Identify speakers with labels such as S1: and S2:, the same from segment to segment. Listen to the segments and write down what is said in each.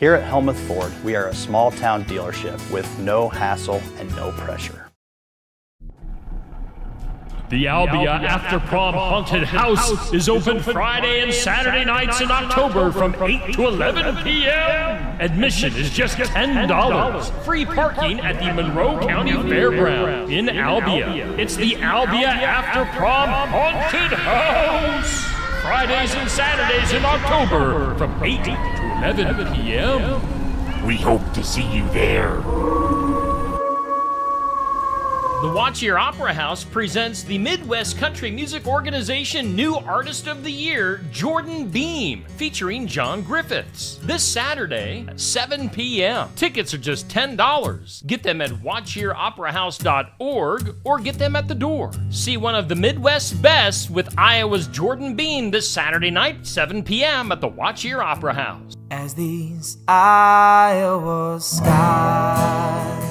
S1: Here at Helmuth Ford, we are a small town dealership with no hassle and no pressure.
S2: The Albia After Prom Haunted House is open Friday and Saturday nights in October from 8 to 11 p.m. Admission is just $10. Free parking at the Monroe County Fairgrounds in Albia. It's the Albia After Prom Haunted House. Fridays and Saturdays in October from 8 to 11 p.m.
S3: We hope to see you there.
S4: The Watch Your Opera House presents the Midwest Country Music Organization New Artist of the Year, Jordan Beam, featuring John Griffiths. This Saturday at 7 p.m. Tickets are just $10. Get them at watchyyouroperahouse.org or get them at the door. See one of the Midwest's best with Iowa's Jordan Beam this Saturday night, 7 p.m. at the Watch Your Opera House.
S5: As these Iowa skies.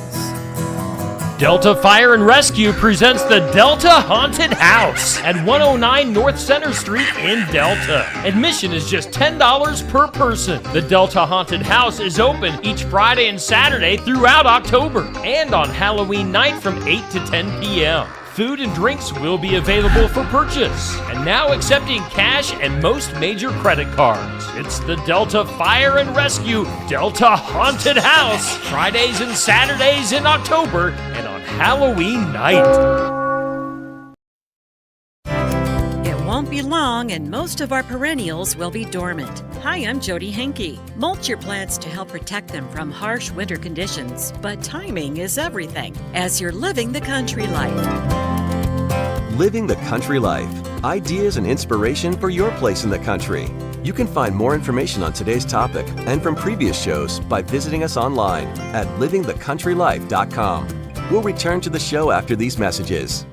S4: Delta Fire and Rescue presents the Delta Haunted House at 109 North Center Street in Delta. Admission is just $10 per person. The Delta Haunted House is open each Friday and Saturday throughout October and on Halloween night from 8 to 10 p.m. Food and drinks will be available for purchase, and now accepting cash and most major credit cards. It's the Delta Fire and Rescue Delta Haunted House, Fridays and Saturdays in October and on Halloween night.
S6: Won't be long and most of our perennials will be dormant. Hi, I'm Jody Henke. Mulch your plants to help protect them from harsh winter conditions, but timing is everything as you're living the country life.
S7: Living the country life. Ideas and inspiration for your place in the country. You can find more information on today's topic and from previous shows by visiting us online at livingthecountrylife.com. We'll return to the show after these messages.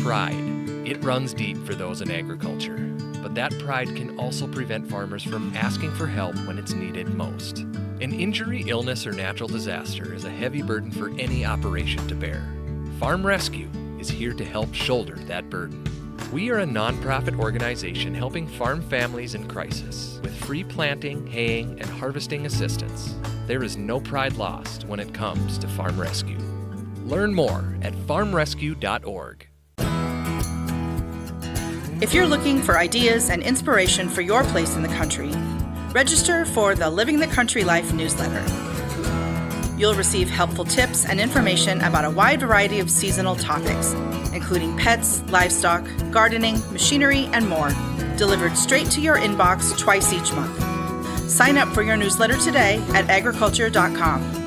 S8: Pride. It runs deep for those in agriculture, but that pride can also prevent farmers from asking for help when it's needed most. An injury, illness, or natural disaster is a heavy burden for any operation to bear. Farm Rescue is here to help shoulder that burden. We are a nonprofit organization helping farm families in crisis with free planting, haying, and harvesting assistance. There is no pride lost when it comes to Farm Rescue. Learn more at farmrescue.org.
S9: If you're looking for ideas and inspiration for your place in the country, register for the Living the Country Life newsletter. You'll receive helpful tips and information about a wide variety of seasonal topics, including pets, livestock, gardening, machinery, and more, delivered straight to your inbox twice each month. Sign up for your newsletter today at agriculture.com.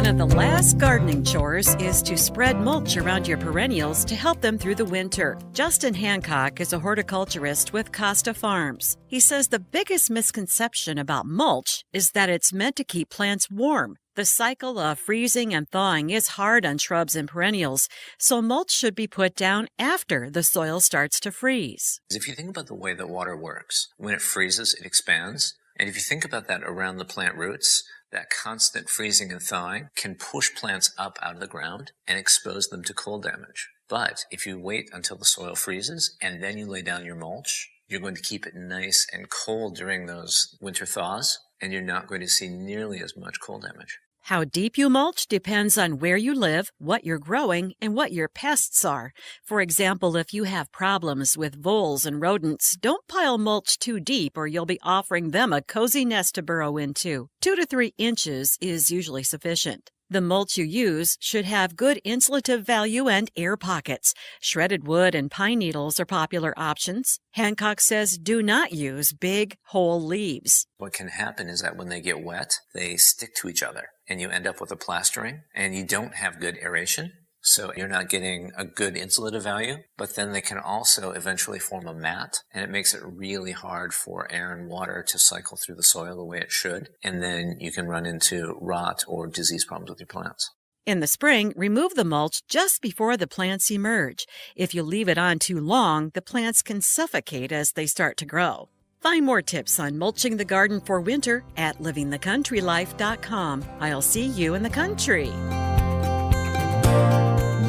S6: One of the last gardening chores is to spread mulch around your perennials to help them through the winter. Justin Hancock is a horticulturist with Costa Farms. He says the biggest misconception about mulch is that it's meant to keep plants warm. The cycle of freezing and thawing is hard on shrubs and perennials, so mulch should be put down after the soil starts to freeze.
S10: If you think about the way that water works, when it freezes, it expands. And if you think about that around the plant roots, that constant freezing and thawing can push plants up out of the ground and expose them to cold damage. But if you wait until the soil freezes and then you lay down your mulch, you're going to keep it nice and cold during those winter thaws, and you're not going to see nearly as much cold damage.
S6: How deep you mulch depends on where you live, what you're growing, and what your pests are. For example, if you have problems with voles and rodents, don't pile mulch too deep or you'll be offering them a cozy nest to burrow into. 2 to 3 inches is usually sufficient. The mulch you use should have good insulative value and air pockets. Shredded wood and pine needles are popular options. Hancock says do not use big, whole leaves.
S10: What can happen is that when they get wet, they stick to each other, and you end up with a plastering, and you don't have good aeration. So you're not getting a good insulative value, but then they can also eventually form a mat, and it makes it really hard for air and water to cycle through the soil the way it should, and then you can run into rot or disease problems with your plants.
S6: In the spring, remove the mulch just before the plants emerge. If you leave it on too long, the plants can suffocate as they start to grow. Find more tips on mulching the garden for winter at livingthecountrylife.com. I'll see you in the country.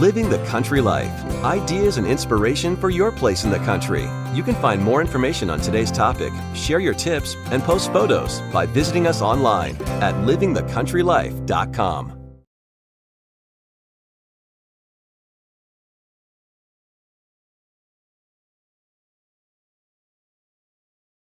S7: Living the Country Life. Ideas and inspiration for your place in the country. You can find more information on today's topic, share your tips, and post photos by visiting us online at livingthecountrylife.com.